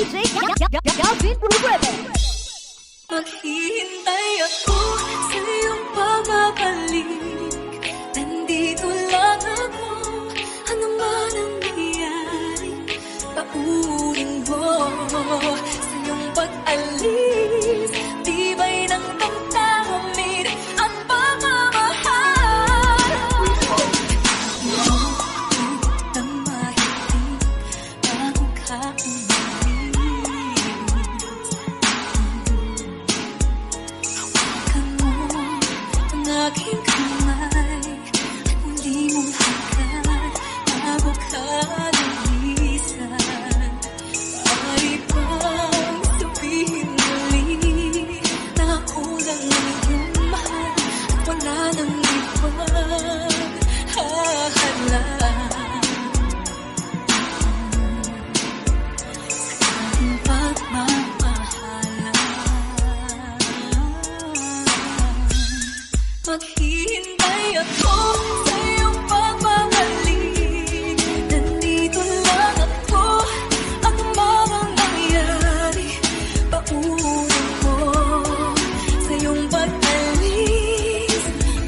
DJ Galvin Rubebe. Maghihintay ako sa iyong pagbabalik. Nandito lang ako, ano man ang nangyari. Paunin mo sa iyong pag-alis. Tibay ng damdamin at pagmamahal. Nang mahitig bago ka aking kamay, hindi mo hangad bago ka lumisan. Maaari bang sabihin muli na ako lang ang iyong mahal at wala nang ibang hahalang sa aking pagmamahalan. Maghihintay ako sa iyong pagbabalik. Nandito lang ako, ano man ang nangyari. Paunin mo sa iyong pag-alis.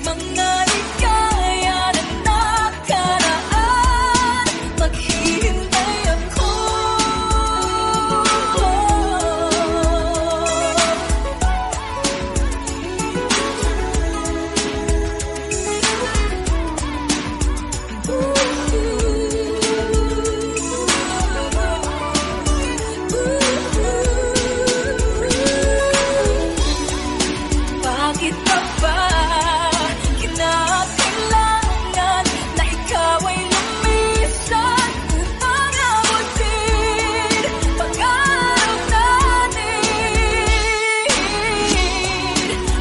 Mga ligaya na nakaraan. Maghihintay ako. Bakit pa ba kinakailangan na ikaw ay lumisan upang abutin pag-araw natin?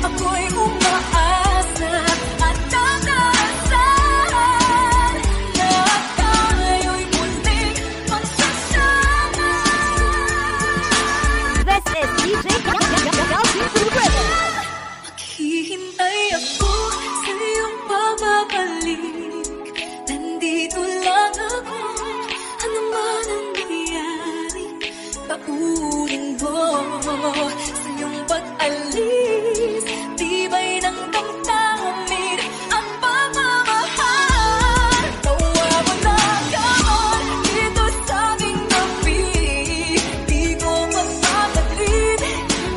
Ako'y umaasa at nakaasahan na tayo'y muling magsasama. This is DJ Galvin Rubebe. Maghihintay ako sa iyong pagbabalik. Nandito lang ako, ano man ang nangyari. Paunin mo sa iyong pag-alis. Tibay ng damdamin at pagmamahal. Mawawala ka man dito sa aking tabi. Di ko mapapalit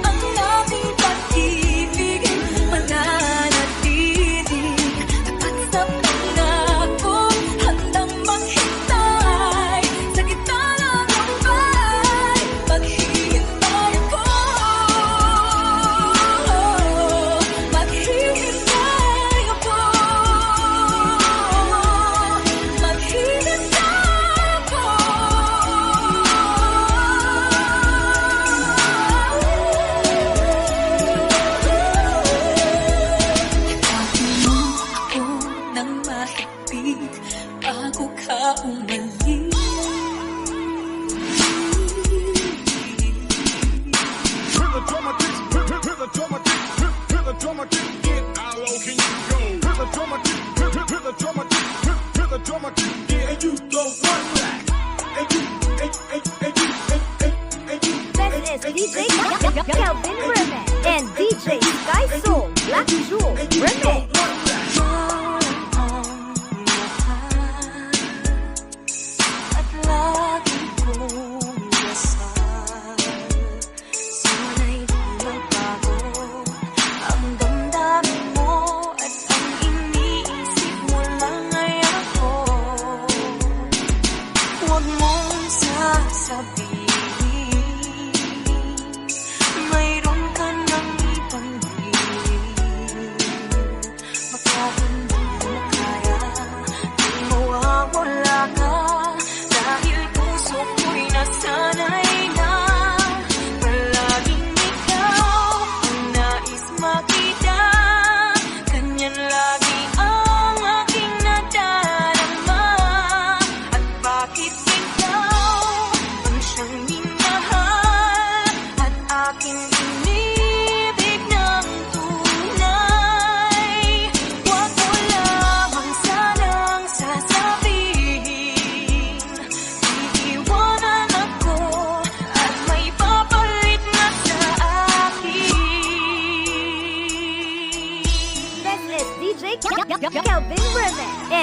ang ating pag-ibig. Mananatiling tapat sa pangako, handang maghintay sa gitna ng buhay. Maghihintay ako. Maghihintay ako. Maghihintay ako. Hanapin mo ako nang mahigpit bago ka umalis. This is DJ Galvin Rubebe and DJ Sky Soul Black Jewel Remix. At lagi kong dasal, sana'y di magbago ang damdamin mo at ang iniisip mo lang ay ako. Huwag mong sasabihin mayroon ka nang ibang hiling.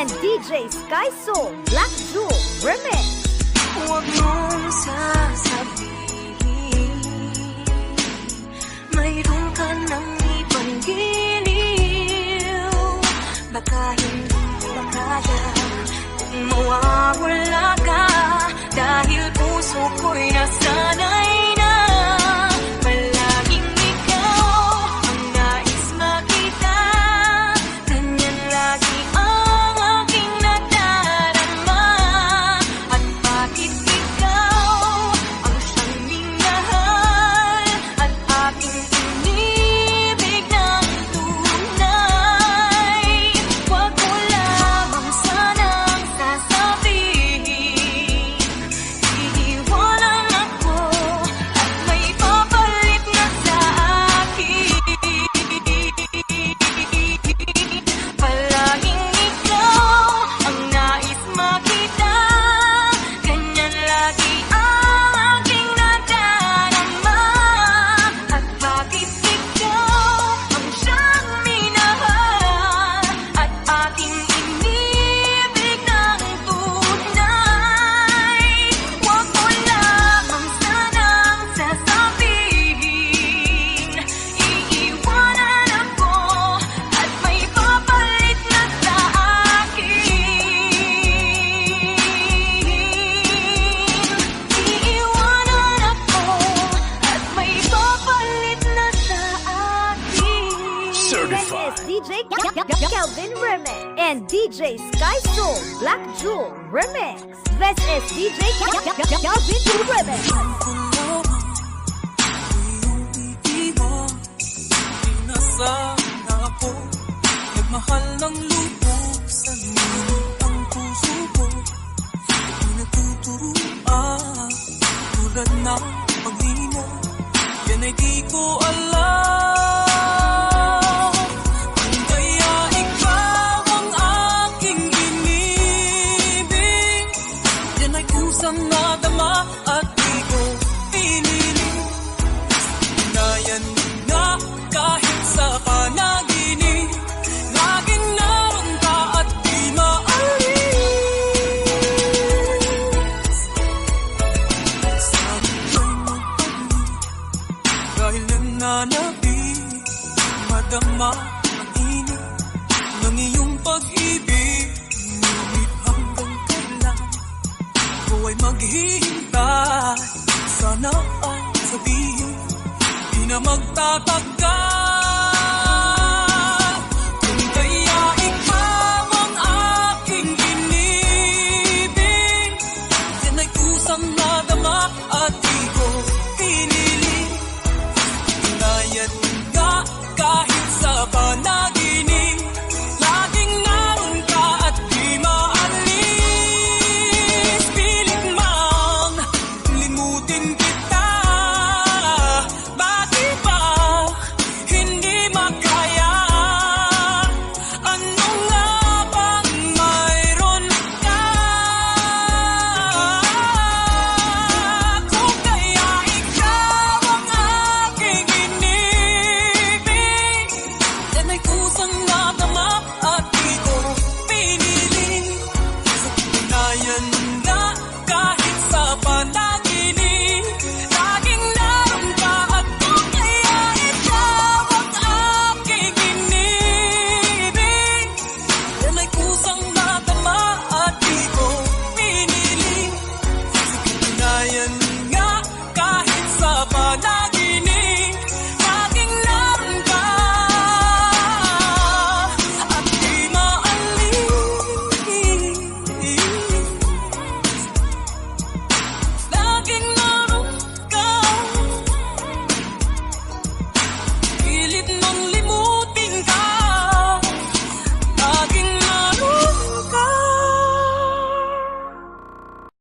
and DJ Sky Soul Black Jewel Remix. Huwag mong sasabihin mayroon ka nang ibang giliw. Baka hindi mo kaya kung mawawala ka, dahil puso ko'y nasanay na palaging ikaw ang nais makita. Ganyan lagi ang aking nadarama. At bakit ikaw ang siyang minahal at aking inibig ng tunay? Huwag mo lamang sanang sasabihin iiwanan ako at may papalit na sa akin. Palaging ikaw ang nais makita. Ganyan lagi ang aking nadarama. At bakit ikaw ang siyang minahal at aking inibig ng tunay? Huwag mo lamang sanang sasabihin iiwanan ako at may papalit na sa akin. Iiwanan ako at may papalit na sa akin. This is DJ Kelvin Remix and DJ Sky Soul Black Jewel Remix. This is DJ Kelvin Remix. Sana ako nagmahal ng lubos sa nilong ang puso ko. Di natuturuan tulad ng paghina. Yan ay di ko alam. Kung kaya ikaw ang aking inibig, yan ay kusang nadama at di ko pinili. Sinayan na kahit sa panaginip, laging naroon ka at di maalis. Sabi ko'y magpagli, dahil nananabik, madama ang init ng iyong pag-ibig. Ngunit hanggang kailan ko ay maghihintay? Sana ay sabihin di na magtatagal. Kung kaya ikaw ang aking inibig, yan ay kusang nadama at di ko pinili. Inayan nga kahit sa panaginip, laging naroon ka at di maalis. Pilit man limutin kita,